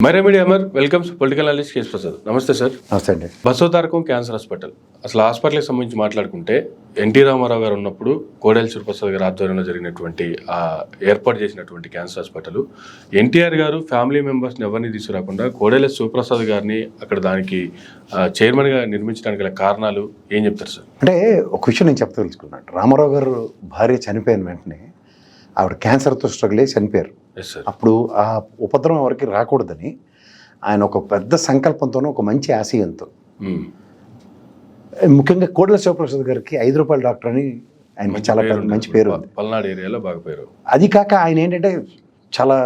Myra media Amar welcomes political analyst KS Prasad. నమస్తే sir. నమస్తే అండి. బసవతారకం క్యాన్సర్ హాస్పిటల్, అసలు హాస్పిటల్కి సంబంధించి మాట్లాడుకుంటే ఎన్టీ రామారావు గారు ఉన్నప్పుడు కోడెల శివప్రసాద్ గారి ఆధ్వర్యంలో జరిగినటువంటి ఏర్పాటు చేసినటువంటి క్యాన్సర్ హాస్పిటల్, ఎన్టీఆర్ గారు ఫ్యామిలీ మెంబర్స్ని ఎవరిని తీసుకురాకుండా కోడెల శివప్రసాద్ గారిని అక్కడ దానికి చైర్మన్గా నిర్మించడానికి గల కారణాలు ఏం చెప్తారు సార్? అంటే ఒక విషయం నేను తెలుసుకున్నాను. రామారావు గారు భార్య చనిపోయిన వెంటనే ఆవిడ క్యాన్సర్తో స్ట్రగుల్ అయ్యి చనిపోయారు. అప్పుడు ఆ ఉపద్రవం ఎవరికి రాకూడదని ఆయన ఒక పెద్ద సంకల్పంతోనూ ఒక మంచి ఆశయంతో, ముఖ్యంగా కోడెల శివప్రసాద్ గారికి 5 రూపాయల డాక్టర్ అని ఆయన చాలా మంచి పేరు ఉంది, పల్నాడు ఏరియాలో బాగా పేరు. అది కాక ఆయన ఏంటంటే చాలా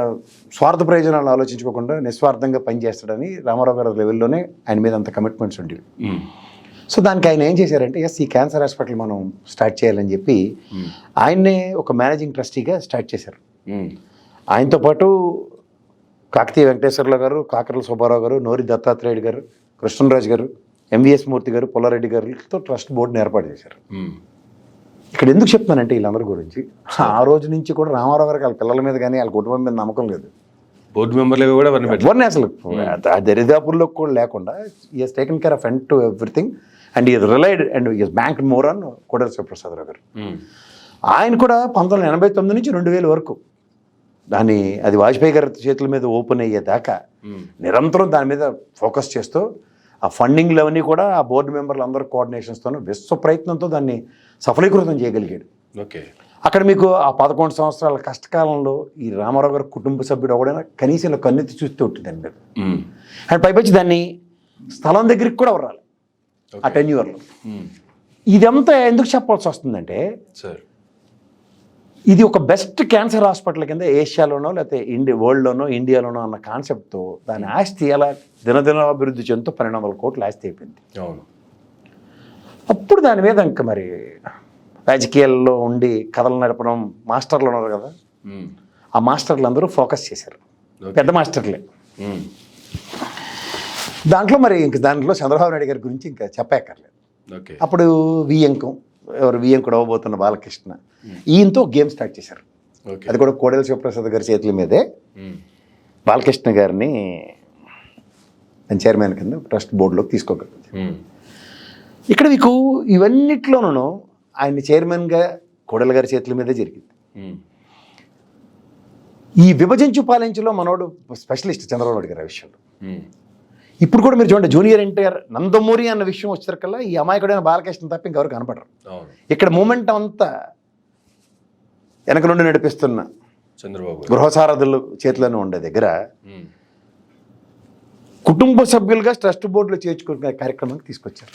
స్వార్థ ప్రయోజనాలు ఆలోచించుకోకుండా నిస్వార్థంగా పనిచేస్తాడని రామారావు గారి లెవెల్లోనే ఆయన మీద అంత కమిట్మెంట్స్ ఉండేవి. సో దానికి ఆయన ఏం చేశారంటే, ఈ క్యాన్సర్ హాస్పిటల్ మనం స్టార్ట్ చేయాలని చెప్పి ఆయన్నే ఒక మేనేజింగ్ ట్రస్టీగా స్టార్ట్ చేశారు. ఆయనతో పాటు కాకతీయ వెంకటేశ్వర్లు గారు, కాకర్ల సుబ్బారావు గారు, నోరి దత్తాత్రేయుడు గారు, కృష్ణరాజు గారు, ఎంవిఎస్ మూర్తి గారు, పుల్లారెడ్డి గారితో ట్రస్ట్ బోర్డుని ఏర్పాటు చేశారు. ఇక్కడ ఎందుకు చెప్తున్నానంటే వీళ్ళందరి గురించి, ఆ రోజు నుంచి కూడా రామారావు గారికి వాళ్ళ పిల్లల మీద కానీ వాళ్ళ కుటుంబం మీద నమ్మకం లేదు. బోర్డు మెంబర్లుగా కూడా ఎవరిని అసలు దరిదాపుల్లో కూడా లేకుండా ఈ he's taken care of end to everything and is relied and is bank more on Kodela Sivaprasadarao garu. ఆయన కూడా 1989 నుంచి 2000 వరకు అది వాజ్పేయి గారి చేతుల మీద ఓపెన్ అయ్యేదాకా నిరంతరం దాని మీద ఫోకస్ చేస్తూ ఆ ఫండింగ్లు అవన్నీ కూడా ఆ బోర్డు మెంబర్లు అందరూ కోఆర్డినేషన్స్తోనూ విశ్వ ప్రయత్నంతో దాన్ని సఫలీకృతం చేయగలిగాడు. ఓకే. అక్కడ మీకు ఆ 11 సంవత్సరాల కష్టకాలంలో ఈ రామారావు గారి కుటుంబ సభ్యుడు ఎవడైనా కనీసం కన్నెత్తి చూస్తూ ఉంటుంది దాని మీద. అండ్ పైపచ్చి దాన్ని స్థలం దగ్గరికి కూడా రాలి ఆ టెన్యూర్లో. ఇదంతా ఎందుకు చెప్పాల్సి వస్తుందంటే, ఇది ఒక బెస్ట్ క్యాన్సర్ హాస్పిటల్ కింద ఏషియాలోనో లేకపోతే వరల్డ్లోనో ఇండియాలోనో అన్న కాన్సెప్ట్తో దాని ఆస్తి ఎలా దినదిన అభివృద్ధి చెందుతూ 1200 కోట్ల ఆస్తి అయిపోయింది. అప్పుడు దాని మీద ఇంకా మరి రాజకీయాల్లో ఉండి కథలు నడపడం మాస్టర్లు ఉన్నారు కదా, ఆ మాస్టర్లు అందరూ ఫోకస్ చేశారు, పెద్ద మాస్టర్లే. దాంట్లో చంద్రబాబు నాయుడు గారి గురించి ఇంకా చెప్పక్కర్లేదు. అప్పుడు వియ్యంకుడు అవ్వబోతున్న బాలకృష్ణ ఈయనతో గేమ్ స్టార్ట్ చేశారు. అది కూడా కోడెల శివప్రసాద్ గారి చేతుల మీదే బాలకృష్ణ గారిని చైర్మన్ కింద ట్రస్ట్ బోర్డులోకి తీసుకోగలిగింది. ఇక్కడ మీకు ఇవన్నిట్లోనూ ఆయన చైర్మన్గా కోడెల గారి చేతుల మీదే జరిగింది. ఈ విభజించు పాలించులో మనోడు స్పెషలిస్ట్ చంద్రబాబు నాయుడు గారి విషయంలో. ఇప్పుడు కూడా మీరు చూడండి, జూనియర్ ఎన్టీఆర్ నందమూరి అన్న విషయం వచ్చేసరికల్లా ఈ అమాయకుడైన బాలకృష్ణ తప్ప ఇంకెవరు కనపడరు. ఇక్కడ మూమెంట్ అంతా వెనక నుండి నడిపిస్తున్న చంద్రబాబు గృహసారథులు చేతిలోనే ఉండే దగ్గర కుటుంబ సభ్యులుగా ట్రస్ట్ బోర్డులో చేర్చుకునే కార్యక్రమానికి తీసుకొచ్చారు.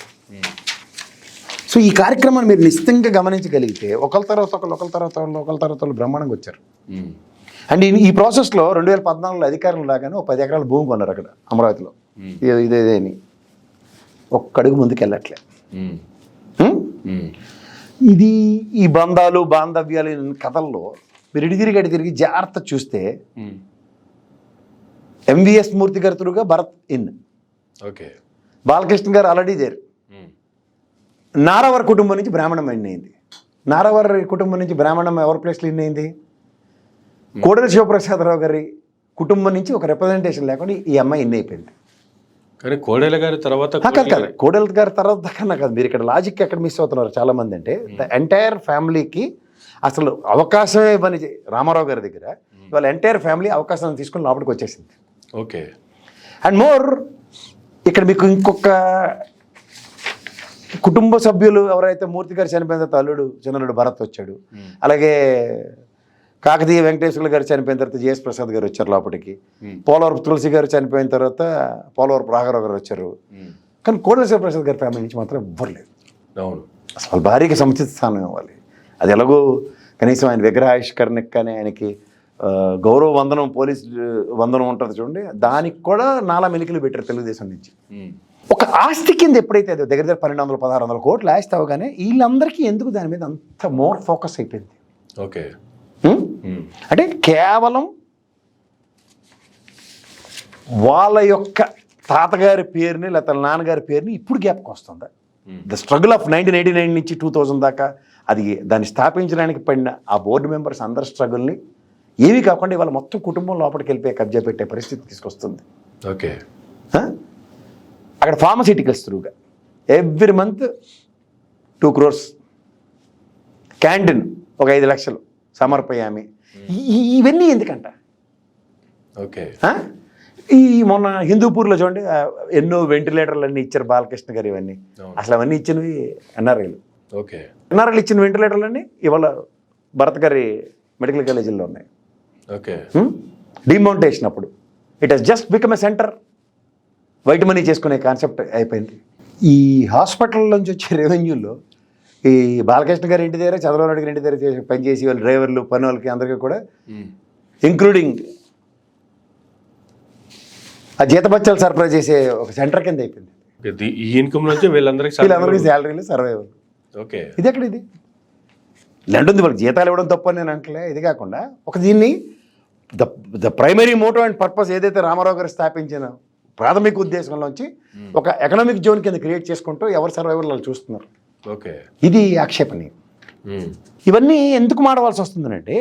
సో ఈ కార్యక్రమాన్ని మీరు నిశ్చితంగా గమనించగలిగితే ఒకరి తర్వాత బ్రహ్మాండంగా వచ్చారు. అండ్ ఈ ప్రాసెస్లో 2014లో అధికారులు రాగానే 10 ఎకరాల భూమి కొన్నారు అక్కడ అమరావతిలో. ఇదే అని ఒక్కడుగు ముందుకు వెళ్ళట్లే. ఇది ఈ బంధాలు బాంధవ్యాలు కథల్లో మీరు ఇడిగిరిగడి తిరిగి జాగ్రత్త చూస్తే ఎంవిఎస్ మూర్తి గారి తురుగా భరత్ ఇన్, బాలకృష్ణ గారు ఆల్రెడీ దేర్. నారావారి కుటుంబం నుంచి బ్రాహ్మణం ఇన్ అయింది. నారావారి కుటుంబం నుంచి బ్రాహ్మణం ఎవరి ప్లేస్లో ఇన్ అయింది? కోడెల శివప్రసాదరావు గారి కుటుంబం నుంచి ఒక రిప్రజెంటేషన్ లేకుండా ఈ అమ్మాయి ఇన్ అయిపోయింది. కానీ కోడెల గారి తర్వాత కోడెల గారి తర్వాత కన్నా కాదు, మీరు ఇక్కడ లాజిక్ ఎక్కడ మిస్ అవుతున్నారు చాలా మంది అంటే, ద ఎంటైర్ ఫ్యామిలీకి అసలు అవకాశమే ఇవ్వని రామారావు గారి దగ్గర వాళ్ళ ఎంటైర్ ఫ్యామిలీ అవకాశాన్ని తీసుకుని లోపలికి వచ్చేసింది. ఓకే. అండ్ మోర్ ఇక్కడ మీకు ఇంకొక కుటుంబ సభ్యులు ఎవరైతే మూర్తి గారు చనిపోయిన తర్వాత అల్లుడు చిన్నల్లుడు భరత్ వచ్చాడు, అలాగే కాకతీయ వెంకటేశ్వర్లు గారు చనిపోయిన తర్వాత జిఎస్ ప్రసాద్ గారు వచ్చారు లోపలికి, పోలవరపు తులసి గారు చనిపోయిన తర్వాత పోలవరపు రాఘరావు గారు వచ్చారు. కానీ కోడెల శివప్రసాద్ గారి ఫ్యామిలీ నుంచి మాత్రం ఎవ్వరు లేదు. అసలు భార్యకి సముచిత స్థానం ఇవ్వాలి. అది ఎలాగో కనీసం ఆయన విగ్రహావిష్కరణకి కానీ ఆయనకి గౌరవ వందనం, పోలీస్ వందనం ఉంటుంది చూడండి, దానికి కూడా నాలా మెలికలు పెట్టారు తెలుగుదేశం నుంచి. ఒక ఆస్తి కింద ఎప్పుడైతే అది దగ్గర 1200-1600 కోట్ల ఆస్తి అవగానే వీళ్ళందరికీ ఎందుకు దాని మీద అంత మోర్ ఫోకస్ అయిపోయింది. ఓకే. అంటే కేవలం వాళ్ళ యొక్క తాతగారి పేరుని లేకపోతే నాన్నగారి పేరుని ఇప్పుడు జ్ఞాపకం వస్తుందా? ద స్ట్రగుల్ ఆఫ్ 1989 నుంచి 2000 దాకా దాన్ని స్థాపించడానికి పడిన ఆ బోర్డు మెంబర్స్ అందరి స్ట్రగుల్ని ఏమీ కాకుండా ఇవాళ మొత్తం కుటుంబం లోపలికి వెళ్ళిపోయి కబ్జా పెట్టే పరిస్థితి తీసుకొస్తుంది. ఓకే. అక్కడ ఫార్మసిటికల్స్ త్రూగా ఎవ్రీ మంత్ 2 crores, క్యాంటీన్ ఒక 5 లక్షలు సమర్పయామి. ఇవన్నీ ఎందుకంట? ఓకే. ఈ మొన్న హిందూపూర్లో చూడండి ఎన్నో వెంటిలేటర్లు అన్నీ ఇచ్చారు బాలకృష్ణ గారు. ఇవన్నీ అసలు అవన్నీ ఇచ్చినవి ఎన్ఆర్ఐలు. ఓకే. ఎన్ఆర్ఐలు ఇచ్చిన వెంటిలేటర్లు అన్నీ ఇవాళ భరత్ గారి మెడికల్ కాలేజీల్లో ఉన్నాయి. ఓకే. డిమౌంటేషన్ అప్పుడు it has just become a centre. White money చేసుకునే కాన్సెప్ట్ అయిపోయింది. ఈ హాస్పిటల్ నుంచి వచ్చే రెవెన్యూలో ఈ బాలకృష్ణ గారి ఇంటి దగ్గర, చంద్రబాబు నాయుడు గారి ఇంటి దగ్గర పనిచేసి వాళ్ళు డ్రైవర్లు, పని వాళ్ళకి అందరికీ కూడా ఇంక్లూడింగ్ ఆ జీతబత్యాలు సరఫరా చేసే ఒక సెంటర్ కింద అయిపోయింది. ఈ ఇన్కమ్ నుంచి వీళ్ళందరికీ శాలరీలు సర్వైవల్. ఓకే. ఇది ఎక్కడ ఇది లంటుంది? వాళ్ళకి జీతాలు ఇవ్వడం తప్పు అని నేను అంటలే. ఇది కాకుండా ఒక దీన్ని the primary motto and purpose ఏదైతే రామారావు గారు స్థాపించిన ప్రాథమిక ఉద్దేశంలోంచి ఒక ఎకనామిక్ జోన్ కింద క్రియేట్ చేసుకుంటూ ఎవరు సర్వైవల్ వాళ్ళు చూస్తున్నారు. ఓకే. ఇది ఆక్షేపణీయం. ఇవన్నీ ఎందుకు మాడవలసి వస్తుందంటే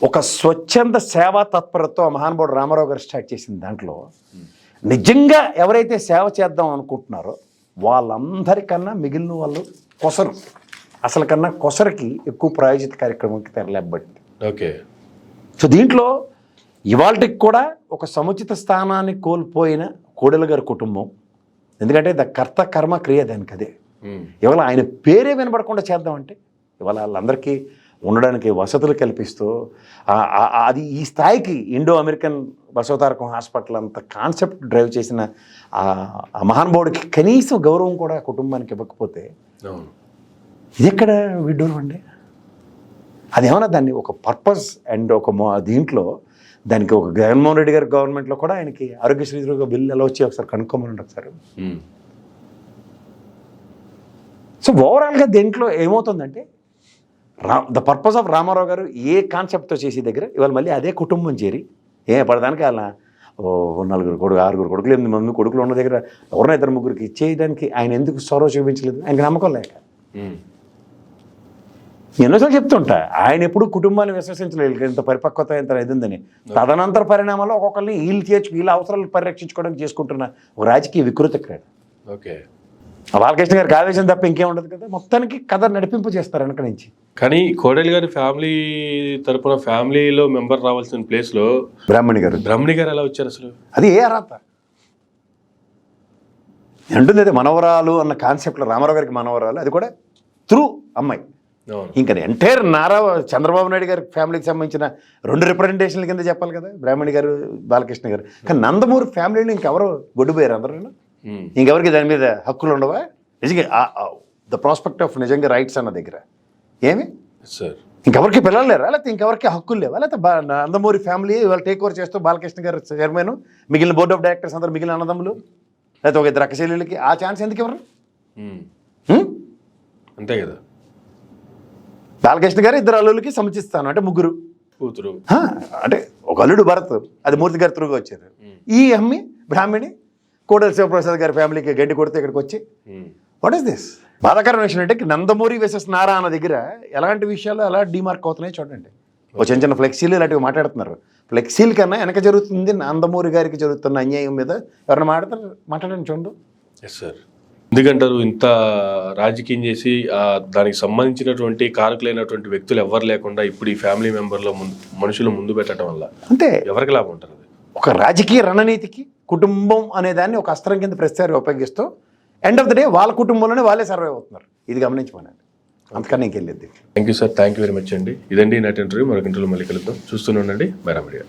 ఒక స్వచ్ఛంద సేవా తత్పరతో మహానుభావుడు రామారావు గారు స్టార్ట్ చేసిన దాంట్లో నిజంగా ఎవరైతే సేవ చేద్దాం అనుకుంటున్నారో వాళ్ళందరికన్నా మిగిలిన వాళ్ళు కొసరు, అసలు కన్నా కొసరికి ఎక్కువ ప్రాయోజిత కార్యక్రమంకి తెరలేబడింది. ఓకే. సో దీంట్లో ఇవాళకి కూడా ఒక సముచిత స్థానాన్ని కోల్పోయిన కోడెల గారి కుటుంబం, ఎందుకంటే ద కర్త కర్మ క్రియ దానికి అదే. ఇవాళ ఆయన పేరే వినపడకుండా చేద్దామంటే ఇవాళ వాళ్ళందరికీ ఉండడానికి వసతులు కల్పిస్తూ అది ఈ స్థాయికి ఇండో అమెరికన్ బసవతారకం హాస్పిటల్ అంత కాన్సెప్ట్ డ్రైవ్ చేసిన ఆ మహానుభావుడికి కనీసం గౌరవం కూడా కుటుంబానికి ఇవ్వకపోతే ఇది ఎక్కడ విడ్డూరం అండి? అదేమన్నా దాన్ని ఒక పర్పస్ అండ్ ఒక దీంట్లో దానికి ఒక జగన్మోహన్ రెడ్డి గారి గవర్నమెంట్లో కూడా ఆయనకి ఆరోగ్యశ్రీ బిల్లు ఎలా వచ్చి ఒకసారి కనుక్కోమని ఒకసారి. సో ఓవరాల్గా దీంట్లో ఏమవుతుందంటే ద పర్పస్ ఆఫ్ రామారావు గారు ఏ కాన్సెప్ట్తో చేసే దగ్గర ఇవాళ మళ్ళీ అదే కుటుంబం చేరి పడడానికి వాళ్ళ 4 కొడుకు 6 కొడుకులు 8 మంది కొడుకులు ఉన్న దగ్గర ఎవరినో 2 ముగ్గురికి ఇచ్చేయడానికి ఆయన ఎందుకు చొరవ చూపించలేదు? ఆయనకి నమ్మకం లేక. ఎన్నోసార్లు చెప్తుంటా ఆయన ఎప్పుడు కుటుంబాన్ని విశ్వసించలేదు, ఇంత పరిపక్వత ఇంత ఇది ఉందని. తదనంతర పరిణామాల్లో ఒక్కొక్కరిని వీళ్ళ అవసరాలు పరిరక్షించుకోవడానికి చేసుకుంటున్న ఒక రాజకీయ వికృత క్రీడ. ఓకే. బాలకృష్ణ గారికి ఆవేశం తప్ప ఇంకేం ఉండదు కదా. మొత్తానికి కథ నడిపింపు చేస్తారు వెనక నుంచి. కానీ కోడెల గారి ఫ్యామిలీ తరపున ఫ్యామిలీలో మెంబర్ రావాల్సిన ప్లేస్లో బ్రాహ్మణి గారు ఎలా వచ్చారు అసలు? అది ఏ అర్హత అంటుంది? అది మనవరాలు అన్న కాన్సెప్ట్లో రామారావు గారికి మనవరాలు, అది కూడా త్రూ అమ్మాయి. ఇంకా ఎంటైర్ చంద్రబాబు నాయుడు గారి ఫ్యామిలీకి సంబంధించిన 2 రిప్రజెంటేషన్ల కింద చెప్పాలి కదా, బ్రాహ్మణి గారు, బాలకృష్ణ గారు. కానీ నందమూరి ఫ్యామిలీని ఇంకెవరు గొడ్డుపోయారు అందరూ. ఇంకెవరికి దాని మీద హక్కులు ఉండవా? నిజంగా ద ప్రాస్పెక్ట్ ఆఫ్ నిజంగా రైట్స్ అన్న దగ్గర ఏమి ఇంకెవరికి పిల్లలు లేరా, లేకపోతే ఇంకెవరికి హక్కులు లేవా? లేకపోతే నందమూరి ఫ్యామిలీ ఇవాళ టేక్ ఓవర్ చేస్తూ బాలకృష్ణ గారు చైర్మన్, మిగిలిన బోర్డ్ ఆఫ్ డైరెక్టర్స్ అందరూ మిగిలిన అన్నదమ్ములు, లేకపోతే ఒక 2 అక్కచెల్లెళ్ళకి ఆ ఛాన్స్ ఎందుకు ఇవ్వరు? అంతే కదా. బాలకృష్ణ గారు 2 అల్లులకి సముచిస్తాను అంటే 3 కూతురు, అంటే ఒక అల్లుడు భరత్, అది మూర్తి గారు త్రూగా వచ్చారు. ఈ అమ్మి బ్రాహ్మణి కోడెల శివప్రసాద్ గారి ఫ్యామిలీకి గడ్డి కొడితే ఇక్కడికి వచ్చి వాట్ ఈస్ దిస్? బాధాకరమైన విషయం అంటే నందమూరి వెసెస్ నారా అన్న దగ్గర ఎలాంటి విషయాలు ఎలా డిమార్క్ అవుతున్నాయి చూడండి. ఒక చిన్న ఫ్లెక్సీలు ఇలాంటివి మాట్లాడుతున్నారు. ఫ్లెక్సీల కన్నా వెనక జరుగుతుంది నందమూరి గారికి జరుగుతున్న అన్యాయం మీద ఎవరైనా మాట్లాడండి చూడండి. Yes sir. ఎందుకంటారు ఇంత రాజకీయం చేసి దానికి సంబంధించినటువంటి కారకులైనటువంటి వ్యక్తులు ఎవరు లేకుండా ఇప్పుడు ఈ ఫ్యామిలీ మెంబర్లో మనుషులు ముందు పెట్టడం వల్ల అంటే ఎవరికి లాభం ఉంటారు? ఒక రాజకీయ రణనీతికి కుటుంబం అనే దాన్ని ఒక అస్త్రం కింద ప్రతిసారి ఉపయోగిస్తూ ఎండ్ ఆఫ్ ద డే వాళ్ళ కుటుంబంలోనే వాళ్ళే సర్వైవ్ అవుతున్నారు. ఇది గమనించుకోనండి, అంతకన్నా ఇంకెళ్ళేది. Thank you sir, thank you very much అండి. ఇదండి నాటి ఇంటర్వ్యూ. మరొక ఇంటర్వ్యూలో మళ్ళీ కలుద్దాం. చూస్తూనే ఉండండి మైరా మీడియా.